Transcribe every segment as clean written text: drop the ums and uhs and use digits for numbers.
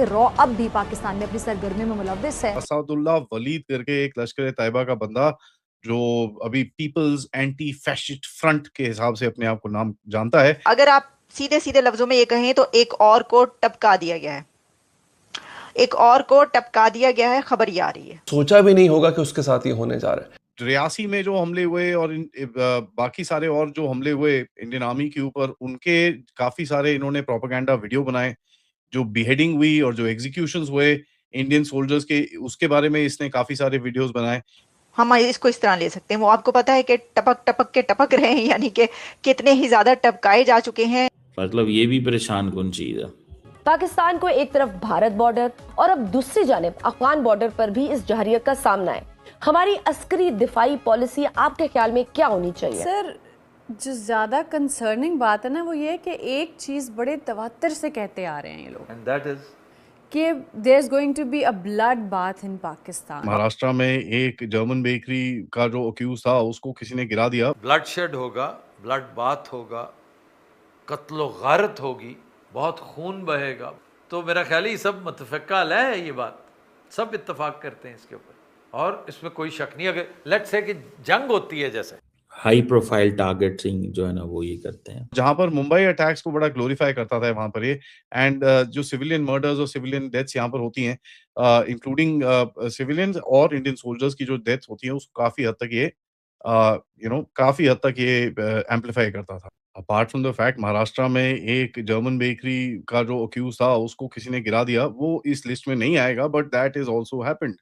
Raw अब भी पाकिस्तान में अपनी सरगर्मी में मुलव्विस है। असादुल्लाह वलीद करके एक लश्कर तैयबा का बंदा जो अभी पीपल्स एंटी फैशिस्ट फ्रंट के हिसाब से अपने आप को नाम जानता है। अगर आप सीधे सीधे लफ्जों में ये कहें तो एक और को टपका दिया गया है, एक और को टपका दिया गया है, खबर ये आ रही है। सोचा भी नहीं होगा कि उसके साथ ये होने जा रहा है। रियासी में जो हमले हुए और बाकी सारे और जो हमले हुए इंडियन आर्मी के ऊपर, उनके काफी सारे इन्होंने प्रोपेगेंडा वीडियो बनाए। जो बिहेडिंग हुई और जो एग्जीक्यूशंस हुए इंडियन सोल्जर्स के, उसके बारे में इसने काफी सारे वीडियोस बनाए। हम इसको इस तरह ले सकते हैं, वो आपको पता है कि टपक टपक के टपक रहे हैं, यानी कि कितने ही ज्यादा टपकाए जा चुके हैं। मतलब ये भी परेशान कुन चीज है। पाकिस्तान को एक तरफ भारत बॉर्डर और अब दूसरी जानिब अफगान बॉर्डर पर भी इस जहरियत का सामना है। हमारी अस्करी दिफाई पॉलिसी आपके ख्याल में क्या होनी चाहिए? सर, जो ज़्यादा कंसर्निंग बात है ना, वो ये है कि एक चीज़ बड़े तवत्तर से कहते आ रहे हैं ये लोग, एंड दैट इज कि there is going to be a bloodbath in Pakistan. Maharashtra में एक जर्मन बेकरी का जो अक्यूज था, उसको किसी ने गिरा दिया। ब्लड शेड होगा, ब्लड बाथ होगा, कत्लो गारत होगी, बहुत खून बहेगा। तो मेरा ख्याल ही सब मुतफ़िक़ा अलह है, ये बात सब इत्तफाक करते हैं इसके ऊपर, और इसमें कोई शक नहीं। अगर लेट्स से कि जंग होती है, जैसे हाई प्रोफाइल टारगेटिंग जो है ना वो ये करते हैं। जहां पर मुंबई अटैक्स को बड़ा ग्लोरीफाई करता था वहां पर ये, एंड जो सिविलियन मर्डर्स और सिविलियन डेथ्स यहाँ पर होती हैं, इंक्लूडिंग सिविलियंस और इंडियन सोल्जर्स की जो डेथ्स होती हैं, उसको काफी हद तक ये काफी हद तक ये एम्पलीफाई करता था। Apart from the fact, Maharashtra में एक जर्मन बेकरी का जो अक्यूज था, उसको किसी ने गिरा दिया। वो इस लिस्ट में नहीं आएगा, but that is also happened.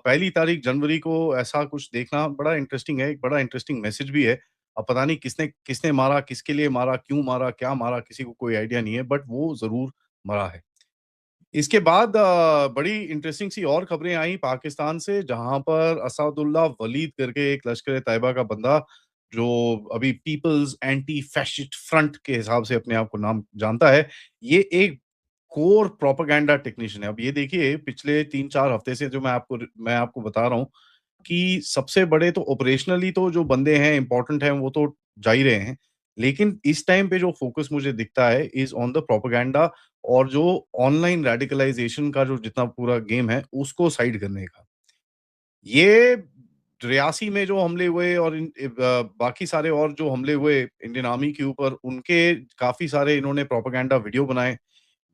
1 तारीख जनवरी को ऐसा कुछ देखना बड़ा इंटरेस्टिंग है, एक बड़ा इंटरेस्टिंग मैसेज भी है। अब पता नहीं किसने किसने मारा, किसके लिए मारा, क्यों मारा, क्या मारा, किसी को कोई आइडिया नहीं है, बट वो ज़रूर मरा है। इसके बाद बड़ी इंटरेस्टिंग सी और खबरें आई पाकिस्तान से, जहां पर असादुल्लाह वलीद करके एक लश्कर तैयबा का बंदा जो अभी पीपल्स एंटी फैशिस्ट फ्रंट के हिसाब से अपने आप को नाम जानता है, ये एक कोर प्रोपेगेंडा टेक्नीशियन है। अब ये देखिए, पिछले 3-4 हफ्ते से जो मैं आपको बता रहा हूँ कि सबसे बड़े तो ऑपरेशनली तो जो बंदे हैं, इम्पोर्टेंट हैं, वो तो जा ही रहे हैं। लेकिन इस टाइम पे जो फ़ोकस मुझे दिखता है इज़ ऑन द प्रोपेगेंडा, और जो ऑनलाइन रेडिकलाइज़ेशन का जो जितना पूरा गेम है, उसको साइड करने का। ये रियासी में जो हमले हुए और बाकी सारे और जो हमले हुए इंडियन आर्मी के ऊपर, उनके काफ़ी सारे इन्होंने प्रोपेगेंडा वीडियो बनाए।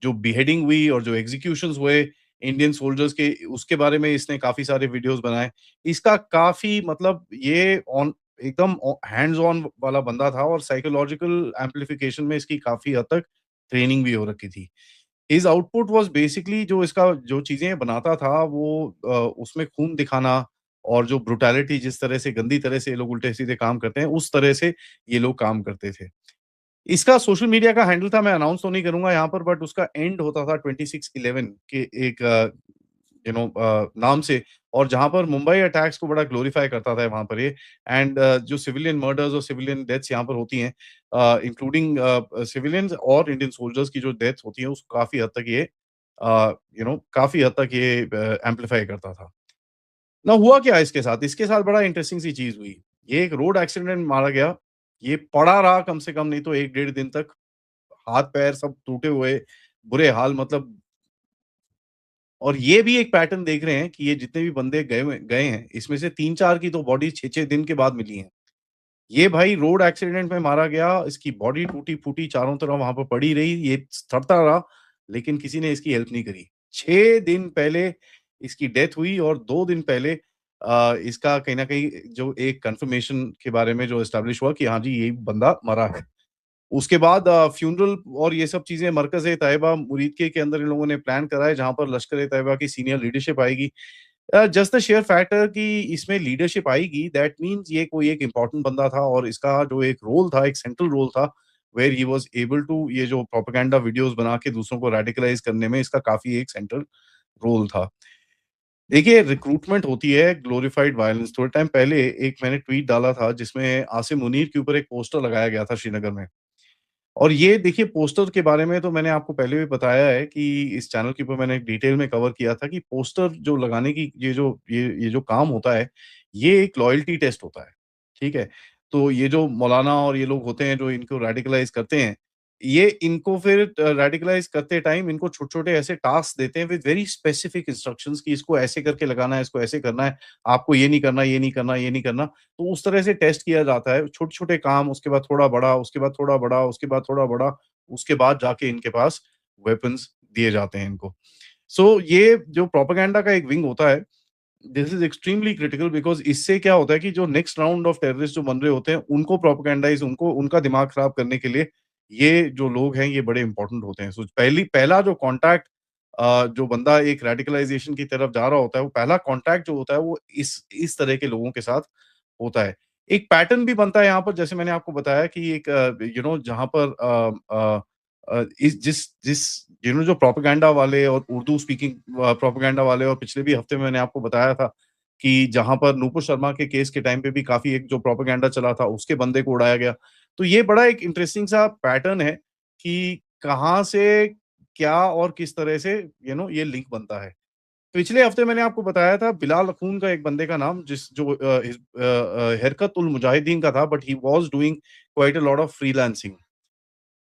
जो बिहेडिंग हुई और जो एग्जीक्यूशंस हुए इंडियन सोल्जर्स के, उसके बारे में इसने काफ़ी सारे वीडियोज़ बनाए। इसका काफ़ी मतलब ये ऑन एकदम हैंड्स ऑन वाला बंदा था, और साइकोलॉजिकल एम्प्लीफिकेशन में इसकी काफ़ी हद तक ट्रेनिंग भी हो रखी थी। हिज़ आउटपुट वाज़ बेसिकली, जो इसका जो चीज़ें बनाता था वो उसमें खून दिखाना, और जो ब्रुटैलिटी, जिस तरह से गंदी तरह से ये लोग उल्टे-सीधे काम करते हैं, उस तरह से ये लोग काम करते थे। इसका सोशल मीडिया का हैंडल था, मैं अनाउंस तो नहीं करूँगा यहाँ पर, बट उसका एंड होता था 2611 के एक नाम से, और जहाँ पर मुंबई अटैक्स को बड़ा ग्लोरीफाई करता था वहाँ पर ये, एंड जो सिविलियन मर्डर्स और सिविलियन डेथ्स यहाँ पर होती हैं, इंक्लूडिंग सिविलियंस और इंडियन सोल्जर्स की जो डेथ्स होती हैं, उसको काफ़ी हद तक ये एम्प्लीफाई करता था। ना हुआ क्या इसके साथ? इसके साथ बड़ा इंटरेस्टिंग सी चीज़ हुई। ये एक रोड एक्सीडेंट में मारा गया। ये पड़ा रहा कम से कम नहीं तो 1 डेढ़ दिन तक, हाथ-पैर सब टूटे हुए, बुरे हाल मतलब। और ये भी एक पैटर्न देख रहे हैं कि ये जितने भी बंदे गए हैं, इसमें से 3-4 की तो बॉडी 6-6 दिन के बाद मिली हैं। ये भाई रोड एक्सीडेंट में मारा गया, इसकी बॉडी टूटी-फूटी चारों तरफ वहाँ पे पड़ी रही, ये सड़ता रहा, लेकिन किसी ने इसकी हेल्प नहीं करी। 6 दिन पहले इसकी डेथ हुई, और 2 दिन पहले इसका कहीं न कहीं जो एक कन्फर्मेशन के बारे में जो एस्टेब्लिश हुआ कि हाँ जी, ये बंदा मरा है। उसके बाद फ्यूनरल और ये सब चीज़ें मरकज़-ए-तैयबा मुरीदके के अंदर इन लोगों ने प्लान करा है, जहाँ पर लश्कर-ए-तैयबा की सीनियर लीडरशिप आएगी। जस्ट द शेयर फैक्टर कि इसमें लीडरशिप आएगी, दैट मीन्स ये कोई एक इम्पोर्टेंट बंदा था, और इसका जो एक रोल था, एक सेंट्रल रोल था, where he was able to ये जो प्रोपेगेंडा वीडियोज़ बना के दूसरों को रेडिकलाइज़ करने में इसका काफ़ी एक सेंट्रल रोल था। देखिए, रिक्रूटमेंट होती है ग्लोरिफाइड वायलेंस। थोड़े टाइम पहले एक मैंने ट्वीट डाला था, जिसमें आसिम मुनीर के ऊपर एक पोस्टर लगाया गया था श्रीनगर में। और ये देखिए, पोस्टर के बारे में तो मैंने आपको पहले भी बताया है कि इस चैनल के ऊपर मैंने एक डिटेल में कवर किया था कि पोस्टर जो लगाने की ये जो काम होता है, ये एक लॉयल्टी टेस्ट होता है, ठीक है? तो ये जो मौलाना और ये लोग होते हैं जो इनको रेडिकलाइज़ करते हैं, ये इनको फिर रेडिकलाइज करते टाइम इनको छोटे-छोटे ऐसे टास्क देते हैं विद वेरी स्पेसिफिक इंस्ट्रक्शंस कि इसको ऐसे करके लगाना है, इसको ऐसे करना है, आपको ये नहीं करना, ये नहीं करना, ये नहीं करना। तो उस तरह से टेस्ट किया जाता है, छोटे-छोटे काम, उसके बाद थोड़ा बड़ा, उसके बाद थोड़ा बड़ा, उसके बाद थोड़ा बड़ा, उसके बाद जाके इनके पास वेपन्स दिए जाते हैं इनको। सो ये जो प्रोपेगेंडा का एक विंग होता है, this is extremely critical because इससे क्या होता है कि जो नेक्स्ट राउंड ऑफ टेररिस्ट जो बन रहे होते हैं, उनको प्रोपेगेंडाइज़ उनको उनका दिमाग खराब करने के लिए ये जो लोग हैं, ये बड़े इंपॉर्टेंट होते हैं। सो पहला जो कॉन्टैक्ट जो बंदा एक रेडिकलाइज़ेशन की तरफ जा रहा होता है, वो पहला कॉन्टैक्ट जो होता है, वो इस तरह के लोगों के साथ होता है। एक पैटर्न भी बनता है यहाँ पर, जैसे मैंने आपको बताया कि एक जहाँ पर इस जिस जिस जो प्रोपेगेंडा वाले और उर्दू स्पीकिंग प्रोपेगेंडा वाले, और पिछले भी हफ्ते में मैंने आपको बताया था कि जहाँ पर नूपुर शर्मा के केस के टाइम पे भी काफ़ी एक जो प्रोपेगेंडा चला था, उसके बंदे को उड़ाया गया। तो ये बड़ा एक इंटरेस्टिंग सा पैटर्न है कि कहाँ से, क्या और किस तरह से ये लिंक बनता है। पिछले हफ्ते मैंने आपको बताया था बिलाल अख़ून का एक बंदे का नाम, हिरकत उल मुजाहिदीन का था, but he was doing quite a lot of freelancing.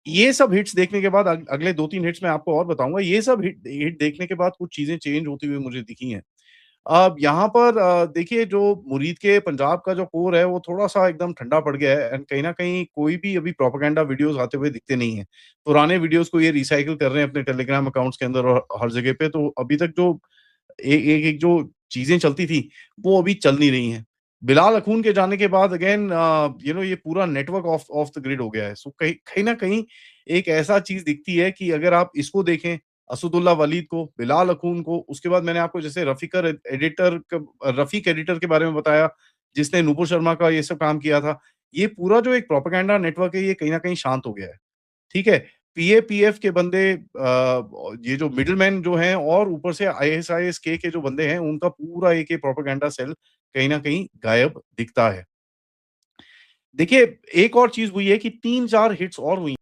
ये सब हिट्स देखने के बाद अगले 2-3 हिट्स मैं आपको और बताऊँगा। ये सब हिट देखने के बाद कुछ चीज़ें चेंज होती हुई मुझे दिखी हैं। अब यहाँ पर देखिए, जो मुरीद के पंजाब का जो कोर है, वो थोड़ा-सा एकदम ठंडा पड़ गया है एंड कहीं न कहीं कोई भी अभी प्रोपेगेंडा वीडियोज़ आते हुए दिखते नहीं हैं। पुराने वीडियोज़ को ये रिसाइकिल कर रहे हैं अपने टेलीग्राम अकाउंट्स के अंदर और हर जगह पे, तो अभी तक जो एक जो चीज़ें चलती थी, वो अभी चल नहीं रही हैं। बिलाल अख़ून के जाने के बाद अगेन ये पूरा network of of the grid हो गया है। सो कहीं कहीं न कहीं एक ऐसा चीज़ दिखती है कि अगर आप इसको देखें, असदुल्ला वलीद को, बिलाल अख़ून को, उसके बाद मैंने आपको जैसे रफ़ीक एडिटर के बारे में बताया, जिसने नूपुर शर्मा का ये सब काम किया था। ये पूरा जो एक प्रोपेगेंडा नेटवर्क है, ये कहीं न कहीं शांत हो गया है। ठीक है? पीएपीएफ के बंदे, ये जो मिडलमैन जो हैं, और ऊपर से आईएसआईएस के जो बंदे हैं, उनका पूरा एक ये प्रोपेगेंडा सेल कहीं न कहीं गायब दिखता है। देखिए, एक और चीज़ हुई है कि 3-4 हिट्स और हुई।